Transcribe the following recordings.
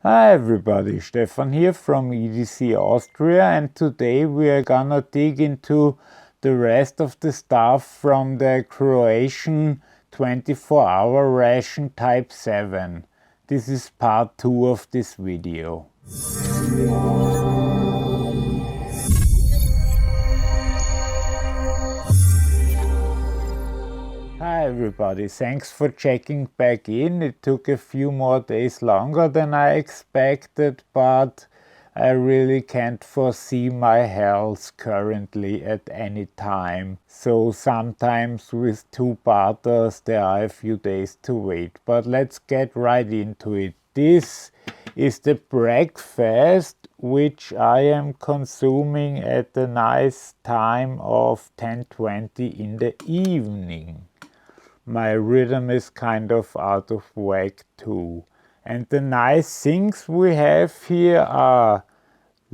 Hi everybody, Stefan here from EDC Austria, and today we are gonna dig into the rest of the stuff from the Croatian 24-hour ration type 7. This is part 2 of this video. Hi everybody, thanks for checking back in. It took a few more days longer than I expected, but I really can't foresee my health currently at any time. So sometimes with two-parters there are a few days to wait, but let's get right into it. This is the breakfast which I am consuming at the nice time of 10:20 in the evening. My rhythm is kind of out of whack too. And the nice things we have here are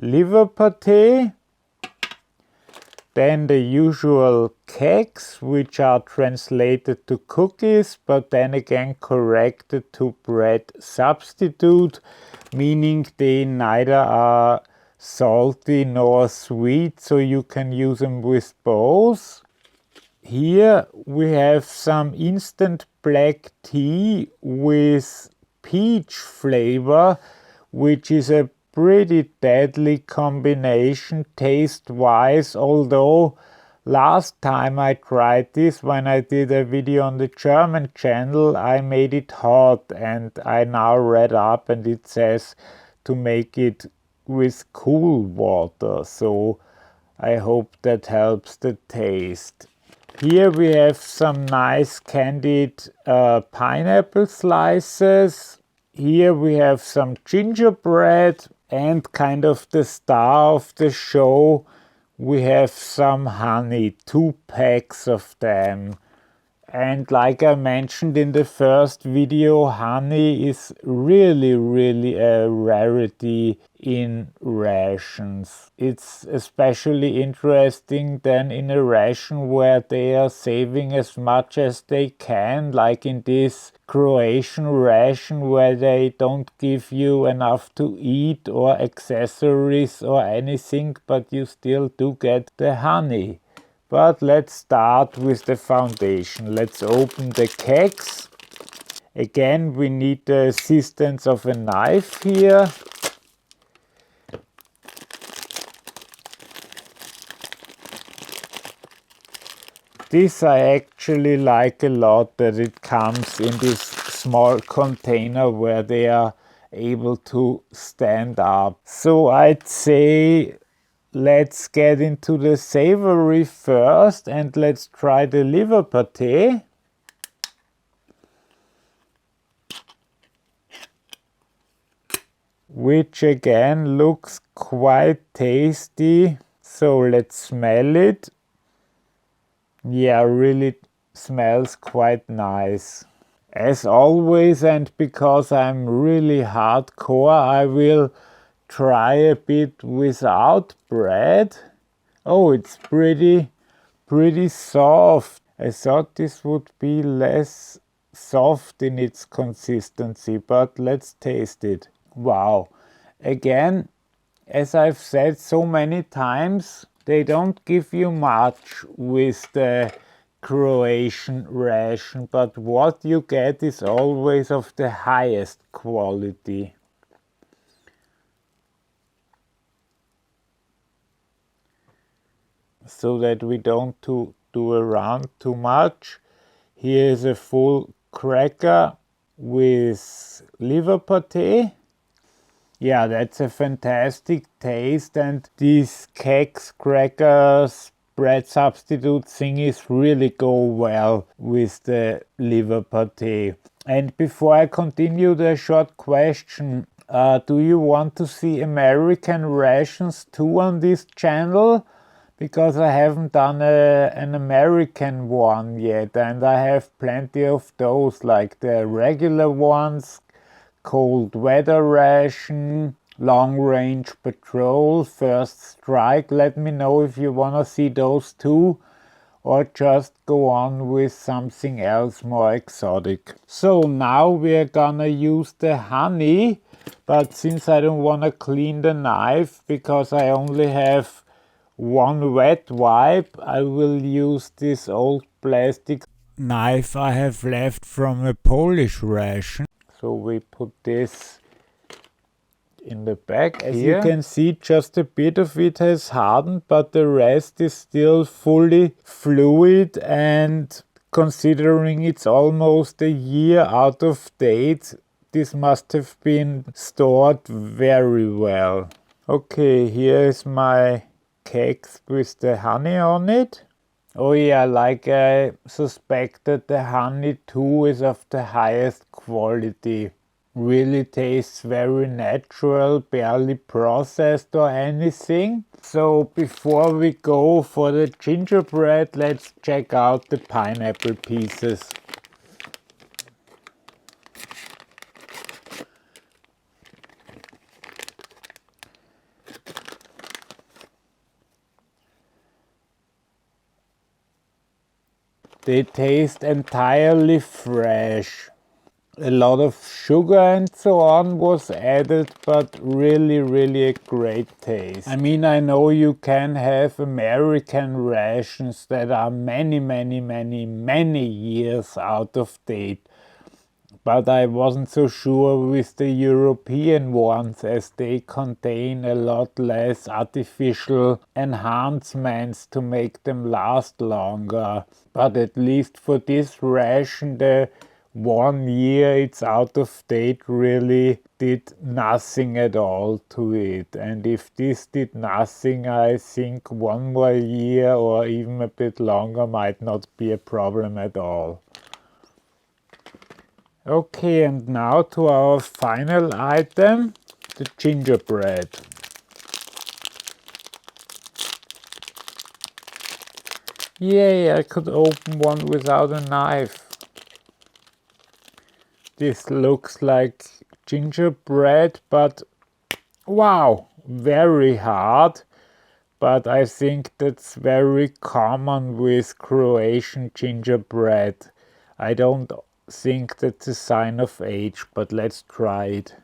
liver pate, then the usual cakes, which are translated to cookies, but then again corrected to bread substitute, meaning they neither are salty nor sweet, so you can use them with both. Here we have some instant black tea with peach flavor, which is a pretty deadly combination taste-wise, although last time I tried this, when I did a video on the German channel, I made it hot, and I now read up and it says to make it with cool water, so I hope that helps the taste. Here we have some nice candied pineapple slices. Here we have some gingerbread, and kind of the star of the show, we have some honey, 2 packs of them. And like I mentioned in the first video, honey is really a rarity in rations. It's especially interesting then in a ration where they are saving as much as they can, like in this Croatian ration where they don't give you enough to eat or accessories or anything, but you still do get the honey. But let's start with the foundation. Let's open the kegs. Again, we need the assistance of a knife here. This I actually like a lot, that it comes in this small container where they are able to stand up. So I'd say let's get into the savory first, and let's try the liver pate. Which again looks quite tasty. So let's smell it. Yeah, really smells quite nice. As always, and because I'm really hardcore, I will try a bit without bread. Oh, it's pretty soft. I thought this would be less soft in its consistency, but let's taste it. Wow. Again, as I've said so many times, they don't give you much with the Croatian ration, but what you get is always of the highest quality. So that we don't do around too much, here is a full cracker with liver pate. Yeah, that's a fantastic taste, and these cakes, crackers, bread substitute thingies really go well with the liver pate. And before I continue, the short question, do you want to see American rations too on this channel? Because I haven't done an American one yet, and I have plenty of those, like the regular ones, cold weather ration, long range patrol, first strike. Let me know if you want to see those too, or just go on with something else more exotic. So now we're gonna use the honey but since I don't want to clean the knife because I only have one wet wipe, I will use this old plastic knife I have left from a Polish ration. So we put this in the back. As you can see, just a bit of it has hardened, but the rest is still fully fluid, and considering it's almost a year out of date, this must have been stored very well. Okay, here is my cakes with the honey on it. Oh yeah, like I suspected, the honey too is of the highest quality. Really tastes very natural, barely processed or anything. So before we go for the gingerbread, let's check out the pineapple pieces. They taste entirely fresh. A lot of sugar and so on was added, but really a great taste. I mean, I know you can have American rations that are many years out of date, but I wasn't so sure with the European ones, as they contain a lot less artificial enhancements to make them last longer. But at least for this ration, the 1 year it's out of date really did nothing at all to it. And if this did nothing, I think 1 more year or even a bit longer might not be a problem at all. Okay, and now to our final item, the gingerbread. Yay, I could open one without a knife. This looks like gingerbread, but wow, very hard. But I think that's very common with Croatian gingerbread. I don't think that's a sign of age, but let's try it.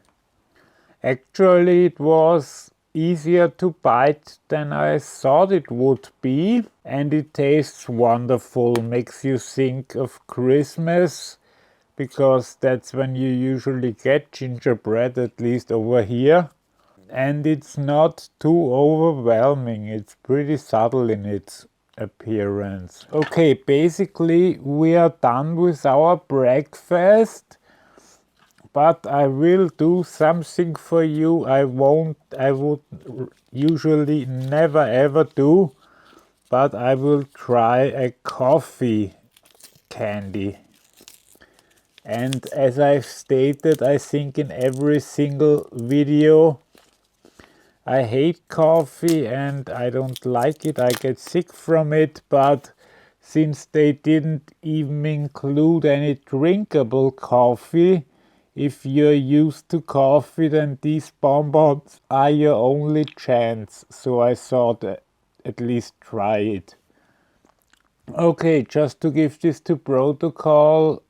Actually, it was easier to bite than I thought it would be, and it tastes wonderful. Makes you think of Christmas, because that's when you usually get gingerbread, at least over here. And it's not too overwhelming, it's pretty subtle in its appearance. Okay, basically we are done with our breakfast, but I will do something for you I would usually never ever do, but I will try a coffee candy. And as I've stated, I think in every single video, I hate coffee and I don't like it, I get sick from it, but since they didn't even include any drinkable coffee, if you're used to coffee, then these bonbons are your only chance. So I thought at least try it. Okay, just to give this to protocol,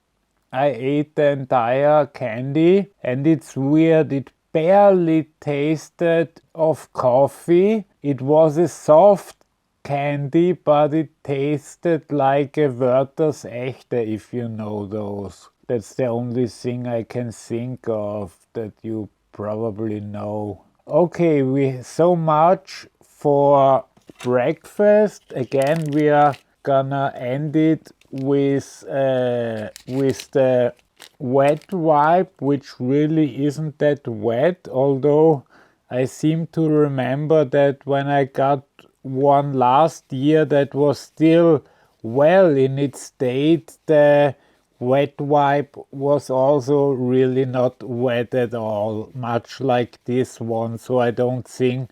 I ate the entire candy and it's weird, it barely tasted of coffee. It was a soft candy, but it tasted like a Werther's Echte, if you know those. That's the only thing I can think of that you probably know. Okay, so much for breakfast. Again, we are gonna end it with the wet wipe, which really isn't that wet, although I seem to remember that when I got one last year that was still well in its state, the wet wipe was also really not wet at all, much like this one, so I don't think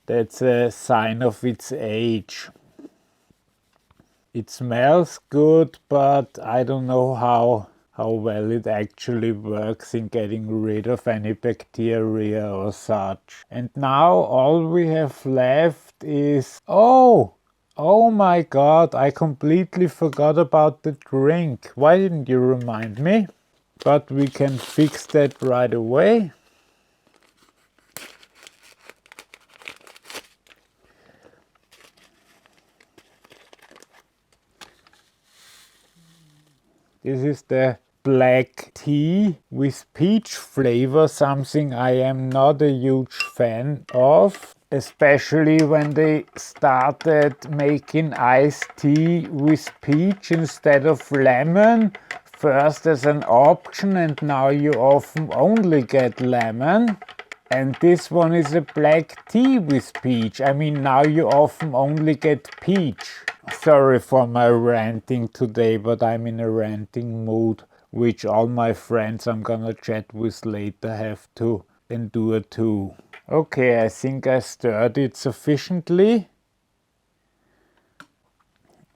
that's a sign of its age. It smells good, but I don't know how well it actually works in getting rid of any bacteria or such. And now all we have left is... Oh my god, I completely forgot about the drink. Why didn't you remind me? But we can fix that right away. This is the black tea with peach flavor, something I am not a huge fan of, especially when they started making iced tea with peach instead of lemon. First as an option, and now you often only get lemon. And this one is a black tea with peach. I mean, now you often only get peach. Sorry for my ranting today, but I'm in a ranting mood, which all my friends I'm gonna chat with later have to endure too. Okay, I think I stirred it sufficiently.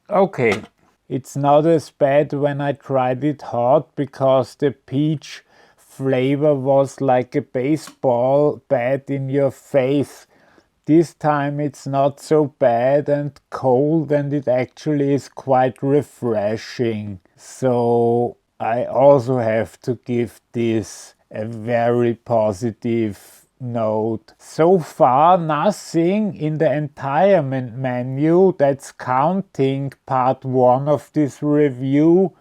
Okay, it's not as bad when I tried it hot, because the peach flavor was like a baseball bat in your face. This time it's not so bad and cold, and it actually is quite refreshing. So I also have to give this a very positive note. So far, nothing in the entire menu, that's counting part 1 of this review,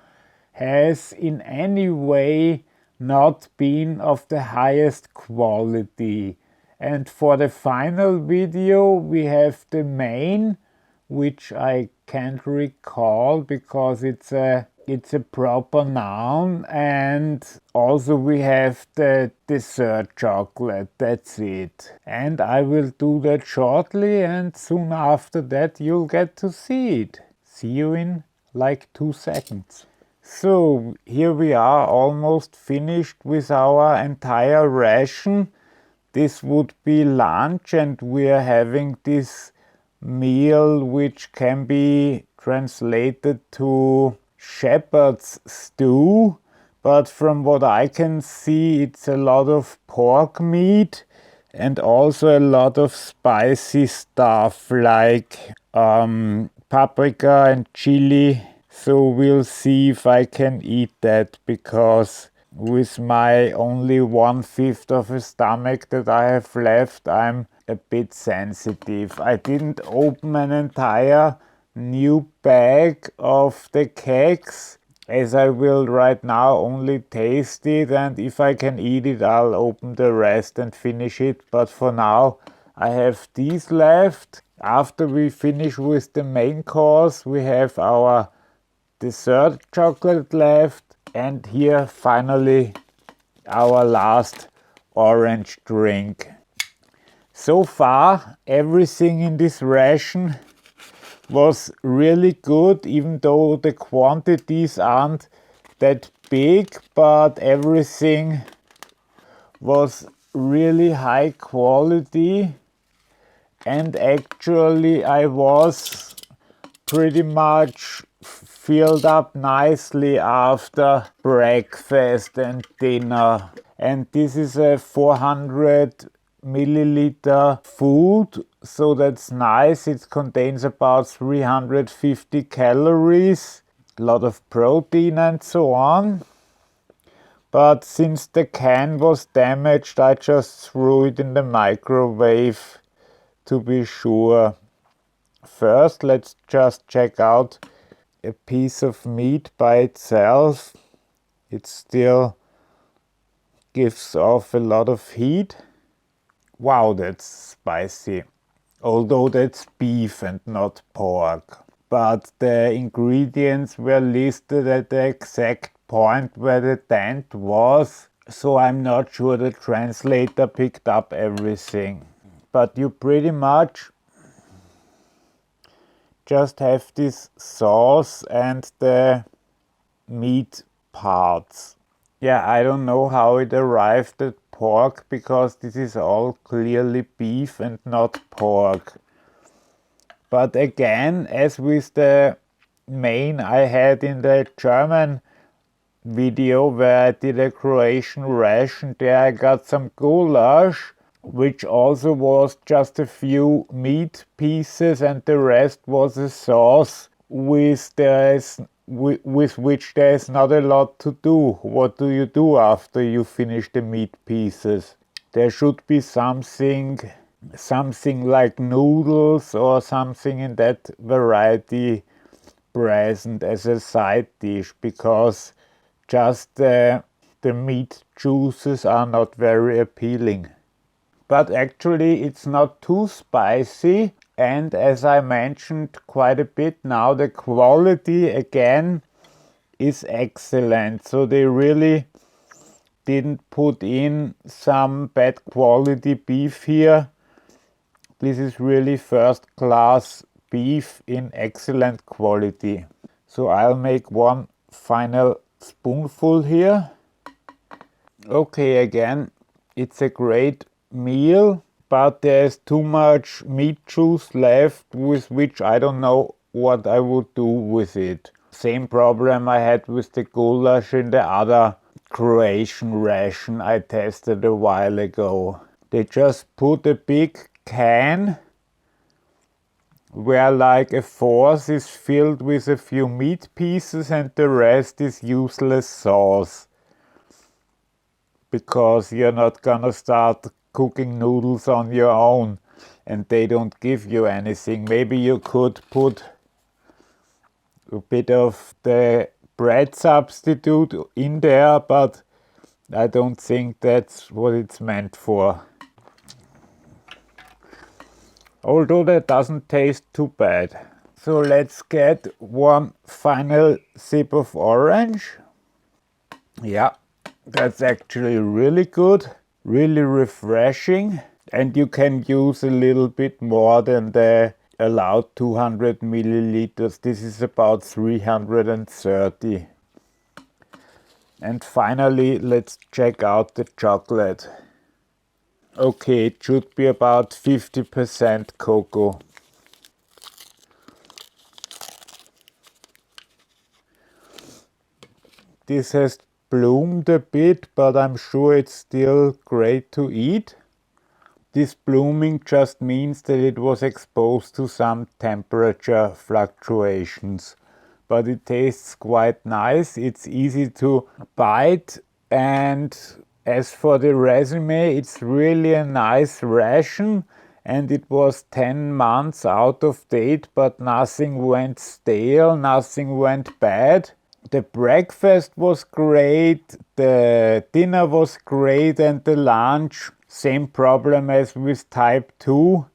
has in any way not been of the highest quality. And for the final video we have the main, which I can't recall because it's a proper noun, and also we have the dessert chocolate. That's it. And I will do that shortly, and soon after that you'll get to see it. See you in like 2 seconds. So here we are, almost finished with our entire ration. This would be lunch, and we are having this meal which can be translated to shepherd's stew, but from what I can see it's a lot of pork meat and also a lot of spicy stuff like paprika and chili. So we'll see if I can eat that, because with my only 1/5 of a stomach that I have left, I'm a bit sensitive. I didn't open an entire new bag of the cakes, as I will right now only taste it, and if I can eat it I'll open the rest and finish it. But for now I have these left. After we finish with the main course we have our dessert chocolate left, and here finally our last orange drink. So far everything in this ration was really good, even though the quantities aren't that big, but everything was really high quality. And actually I was pretty much filled up nicely after breakfast and dinner. And this is a 400 milliliter food, so that's nice. It contains about 350 calories, a lot of protein and so on. But since the can was damaged, I just threw it in the microwave to be sure. First, let's just check out a piece of meat by itself. It still gives off a lot of heat. Wow, that's spicy. Although that's beef and not pork. But the ingredients were listed at the exact point where the dent was, so I'm not sure the translator picked up everything. But you pretty much just have this sauce and the meat parts. Yeah, I don't know how it arrived at pork, because this is all clearly beef and not pork. But again, as with the main I had in the German video where I did a Croatian ration, there I got some goulash, which also was just a few meat pieces, and the rest was a sauce with which there is not a lot to do. What do you do after you finish the meat pieces? There should be something like noodles or something in that variety present as a side dish, because just the meat juices are not very appealing. But actually it's not too spicy, and as I mentioned quite a bit now, the quality again is excellent. So they really didn't put in some bad quality beef here. This is really first class beef in excellent quality. So I'll make one final spoonful here. Okay, again, it's a great meal, but there's too much meat juice left, with which I don't know what I would do with it. Same problem I had with the goulash in the other Croatian ration I tested a while ago. They just put a big can where like a fourth is filled with a few meat pieces and the rest is useless sauce, because you're not gonna start cooking noodles on your own and they don't give you anything. Maybe you could put a bit of the bread substitute in there, but I don't think that's what it's meant for. Although that doesn't taste too bad. So let's get one final sip of orange. Yeah, that's actually really good, really refreshing, and you can use a little bit more than the allowed 200 milliliters. This is about 330. And finally, let's check out the chocolate. Okay, it should be about 50% cocoa. This has bloomed a bit, but I'm sure it's still great to eat. This blooming just means that it was exposed to some temperature fluctuations. But it tastes quite nice, it's easy to bite, and as for the resume, it's really a nice ration, and it was 10 months out of date, but nothing went stale, nothing went bad. The breakfast was great, the dinner was great, and the lunch, same problem as with type 2.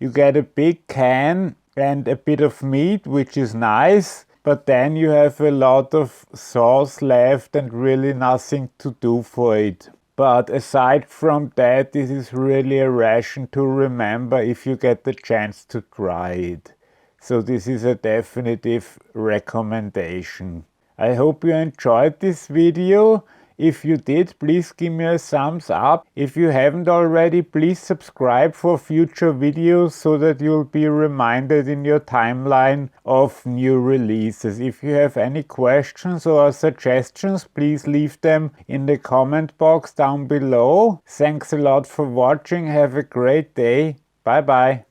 You get a big can and a bit of meat, which is nice, but then you have a lot of sauce left and really nothing to do for it. But aside from that, this is really a ration to remember if you get the chance to try it. So this is a definitive recommendation. I hope you enjoyed this video. If you did, please give me a thumbs up. If you haven't already, please subscribe for future videos so that you'll be reminded in your timeline of new releases. If you have any questions or suggestions, please leave them in the comment box down below. Thanks a lot for watching. Have a great day. Bye bye.